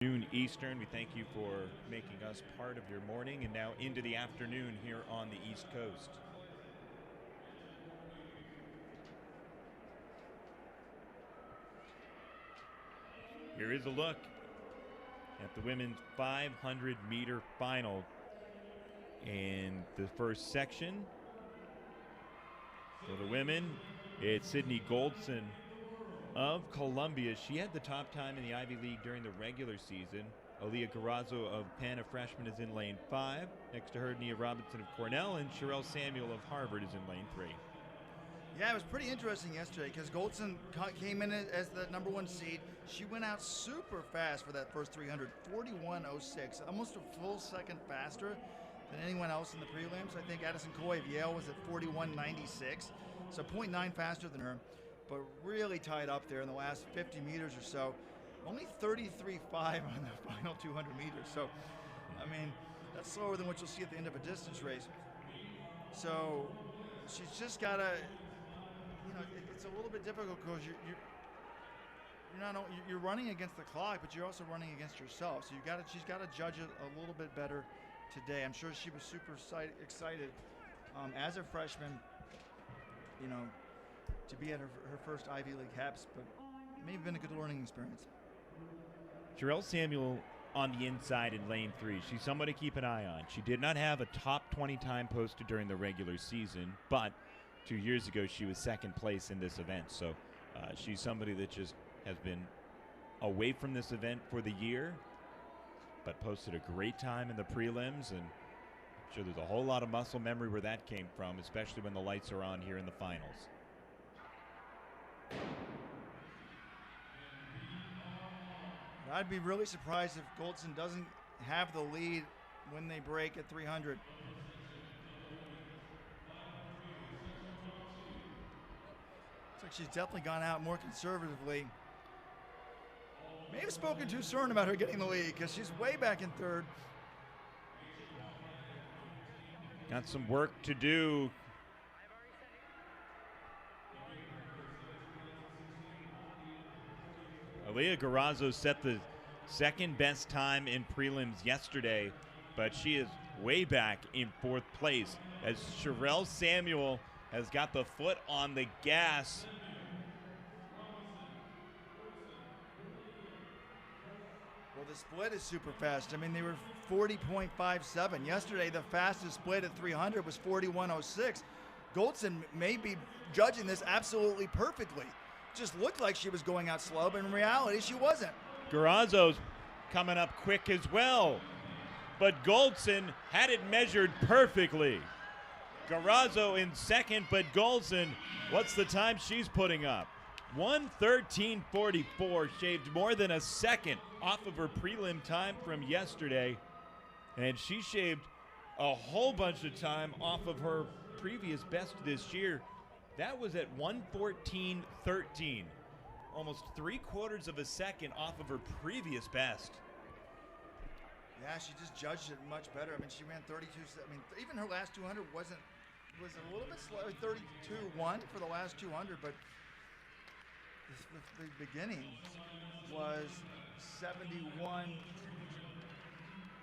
Noon Eastern. We thank you for making us part of your morning and now into the afternoon here on the East Coast. Here is a look at the women's 500-meter final in the first section. For the women, it's Sydney Goldson of Columbia. She had the top time in the Ivy League during the regular season. Aaliyah Garrazzo of Penn, a freshman, is in lane 5. Next to her, Nia Robinson of Cornell, and Sherelle Samuel of Harvard is in lane 3. Yeah, it was pretty interesting yesterday because Goldson came in as the #1 seed. She went out super fast for that first 300, 41.06, almost a full second faster than anyone else in the prelims. I think Addison Coy of Yale was at 41.96, so 0.9 faster than her, but really tied up there in the last 50 meters or so. Only 33.5 on the final 200 meters, so, I mean, that's slower than what you'll see at the end of a distance race. So she's just got to, it's a little bit difficult because you're running against the clock, but you're also running against yourself. So she's got to judge it a little bit better today. I'm sure she was super excited as a freshman, to be at her first Ivy League Heps, but it may have been a good learning experience. Sherelle Samuel on the inside in lane 3. She's someone to keep an eye on. She did not have a top 20 time posted during the regular season, but 2 years ago she was second place in this event. So she's somebody that just has been away from this event for the year, but posted a great time in the prelims, and I'm sure there's a whole lot of muscle memory where that came from, especially when the lights are on here in the finals. I'd be really surprised if Goldson doesn't have the lead when they break at 300. Looks like she's definitely gone out more conservatively. May have spoken too soon about her getting the lead because she's way back in third. Got some work to do. Aaliyah Garrazzo set the second best time in prelims yesterday, but she is way back in 4th place as Sherelle Samuel has got the foot on the gas. Well, the split is super fast. I mean, they were 40.57. Yesterday, the fastest split at 300 was 41.06. Goldson may be judging this absolutely perfectly. Just looked like she was going out slow, but in reality, she wasn't. Garrazzo's coming up quick as well, but Goldson had it measured perfectly. Garrazzo in second, but Goldson, what's the time she's putting up? 1:13.44, shaved more than a second off of her prelim time from yesterday, and she shaved a whole bunch of time off of her previous best this year. That was at 1:14.13, almost 3/4 of a second off of her previous best. Yeah, she just judged it much better. I mean, she ran 32. I mean, even her last 200 was a little bit slow, 32.1 for the last 200, but the beginning was 71.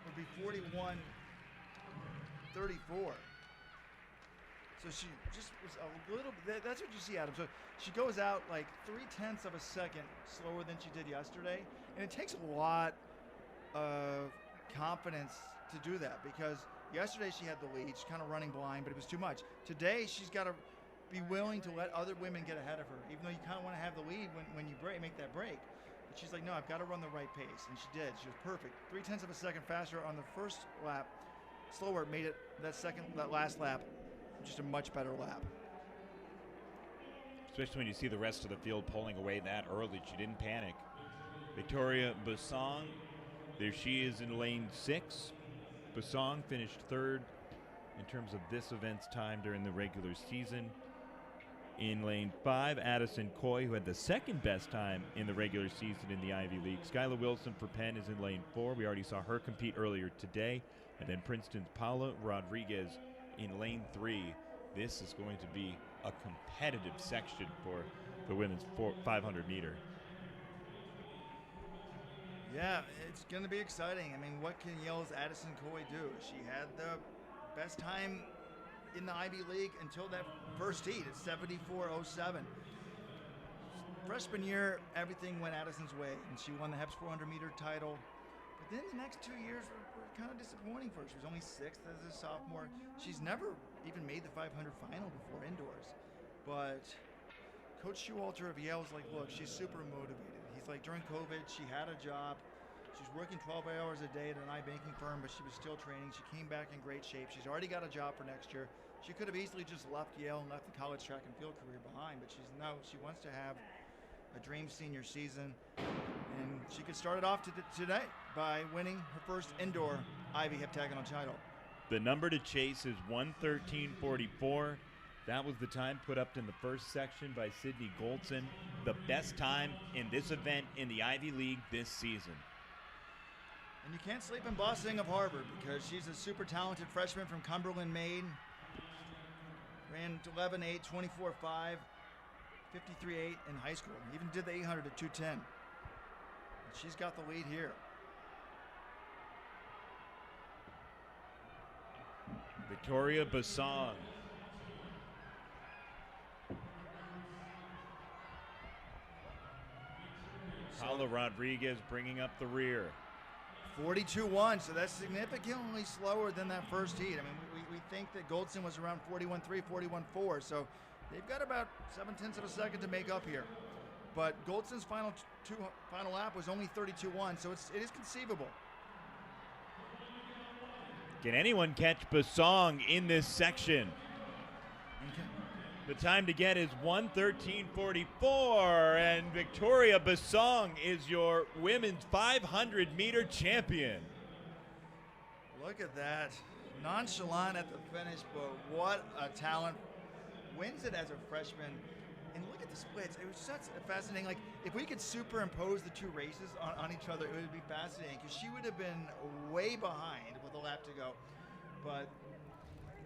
Would be 41.34. So she just was a little bit, that's what you see, Adam. So she goes out like 0.3 of a second slower than she did yesterday. And it takes a lot of confidence to do that because yesterday she had the lead. She's kind of running blind, but it was too much. Today she's got to be willing to let other women get ahead of her, even though you kind of want to have the lead when you make that break. But she's like, no, I've got to run the right pace. And she did. She was perfect. 0.3 of a second faster on the first lap. Slower made it that last lap just a much better lap. Especially when you see the rest of the field pulling away that early. She didn't panic. Victoria Bussong, there she is in lane 6. Bussong finished 3rd in terms of this event's time during the regular season. In lane 5, Addison Coy, who had the second best time in the regular season in the Ivy League. Skylar Wilson for Penn is in lane 4. We already saw her compete earlier today. And then Princeton's Paula Rodriguez in lane 3. This is going to be a competitive section for the women's 500 meter. Yeah, it's going to be exciting. I mean, what can Yale's Addison Coy do? She had the best time in the Ivy League until that first heat at 74.07. Freshman year, everything went Addison's way, and she won the Heps 400-meter title. But then the next 2 years were kind of disappointing for her. She was only 6th as a sophomore. She's never even made the 500 final before indoors. But Coach Showalter of Yale is like, look, she's super motivated. He's like, during COVID, she had a job. She was working 12 hours a day at an iBanking firm, but she was still training. She came back in great shape. She's already got a job for next year. She could have easily just left Yale and left the college track and field career behind, but she wants to have a dream senior season, and she could start it off today by winning her first indoor Ivy heptagonal title. The number to chase is 1:13.44. That was the time put up in the first section by Sydney Goldson, the best time in this event in the Ivy League this season. And you can't sleep in Bossing of Harvard, because she's a super talented freshman from Cumberland, Maine. Ran 11.8, 24.5, 53.8 in high school. Even did the 800 at 2:10. And she's got the lead here. Victoria Basong. Paula Rodriguez bringing up the rear. 42.1, so that's significantly slower than that first heat. I mean, we think that Goldson was around 41.3, 41.4, so they've got about 0.7 of a second to make up here. But Goldson's final lap was only 32.1, so it is conceivable. Can anyone catch Basong in this section? Okay. The time to get is 1:13.44, and Victoria Basong is your women's 500-meter champion. Look at that. Nonchalant at the finish, but what a talent. Wins it as a freshman. And look at the splits. It was such fascinating. Like, if we could superimpose the two races on each other, it would be fascinating, because she would have been way behind with a lap to go. But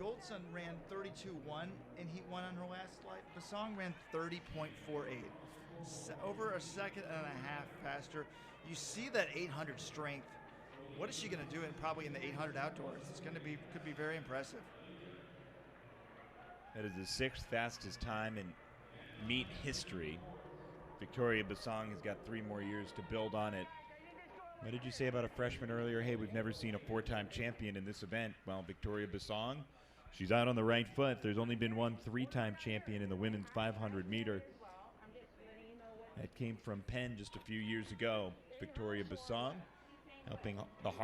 Goldson ran 32.1 in Heat 1 on her last lap. Basong ran 30.48. Over a second and a half faster. You see that 800 strength. What is she going to do probably in the 800 outdoors? It's going to be, could be very impressive. That is the 6th fastest time in meet history. Victoria Basong has got 3 more years to build on it. What did you say about a freshman earlier? Hey, we've never seen a 4-time champion in this event. Well, Victoria Basong, she's out on the right foot. There's only been one 3-time champion in the women's 500-meter. That came from Penn just a few years ago. Victoria Basong helping the